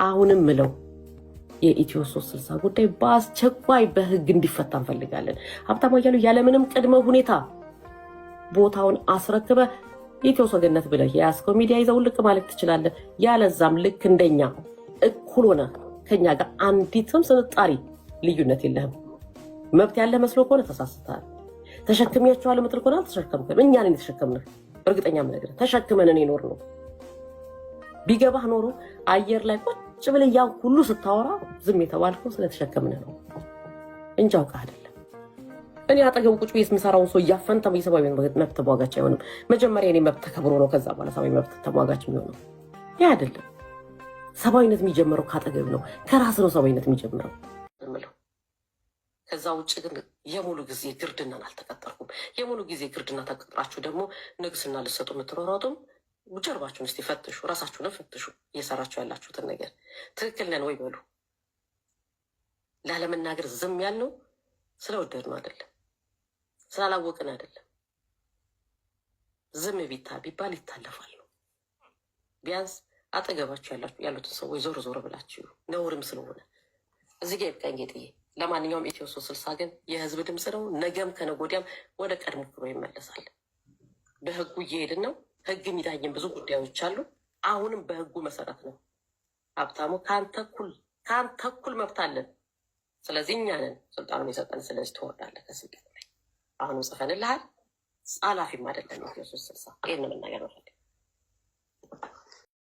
አሁንም ምለው የኢትዮ 360 ጉዳይ በአስቸኳይ በህግ እንዲፈታ እንፈልጋለን። ሀብታሙ አያሌው ያለምንም ቅድመ ሁኔታ ቦታውን አስረክበ ኢትዮ ሰገነት ብለህ የያዝከው ሚዲያ ይዘው ልቅ ማለት ትችላለህ። ያለዛም ልክ እንደኛ እኩል ሆነ ከኛ ጋር አንዲትም ስንጣሪ ልዩነት የለህም። መብት ያለ መስሎ ከሆነ ተሳስተሃል። ተሸክሚያቸዋለሁ ምትል ከሆነ አልተሸከምክም። እኛ ነን የተሸከምንህ። እርግጠኛ ምነግርህ ተሸክመንን የኖር ነው። ቢገባህ ኖሮ አየር ላይ ቁጭ ብለህ ያ ሁሉ ስታወራ ዝም የተባልከው ስለተሸከምን ነው እንጂ አውቀህ አይደለም። እኔ አጠገቡ ቁጭ ብዬ የምሰራውን ሰው እያፈንታ የሰብአዊ መብት ተሟጋች አይሆንም። መጀመሪያ እኔ መብት ተከብሮ ነው ከዛ በኋላ ሰብአዊ መብት ተሟጋች የሚሆነው። ያ አይደለም። ሰብአዊነት የሚጀምረው ካጠገብ ነው፣ ከራስ ነው ሰብአዊነት የሚጀምረው። ከዛ ውጭ ግን የሙሉ ጊዜ ግርድናን አልተቀጠርኩም። የሙሉ ጊዜ ግርድና ተቀጥራችሁ ደግሞ ንግስና ልሰጡ የምትሯሯጡም ጀርባችሁን እስቲ ፈትሹ፣ ራሳችሁንም ፈትሹ። እየሰራችሁ ያላችሁትን ነገር ትክክል ነን ወይ በሉ። ላለመናገር ዝም ያልነው ስለወደድነው አይደለም፣ ስላላወቅን አይደለም። ዝም ቢባል ይታለፋል ነው። ቢያንስ አጠገባችሁ ያሉትን ሰዎች ዞር ዞር ብላችሁ ነውርም ስለሆነ እዚህ ጋ ይብቃኝ ጌጥዬ። ለማንኛውም ኢትዮ 360 ግን የህዝብ ድምፅ ነው። ነገም ከነገ ወዲያም ወደ ቀድሞ ክብሮ ይመለሳል። በህጉ እየሄድን ነው። ህግ የሚዳኝም ብዙ ጉዳዮች አሉ። አሁንም በህጉ መሰረት ነው። ሀብታሙ ከአንተ እኩል መብት አለን። ስለዚህ እኛ ነን ስልጣኑን የሰጠን። ስለዚህ ትወርዳለህ ከስልጣን ላይ። አሁንም ጽፈንልሃል። ጸላፊም አይደለም ኢትዮ 360። ይህን መናገር መፈልግ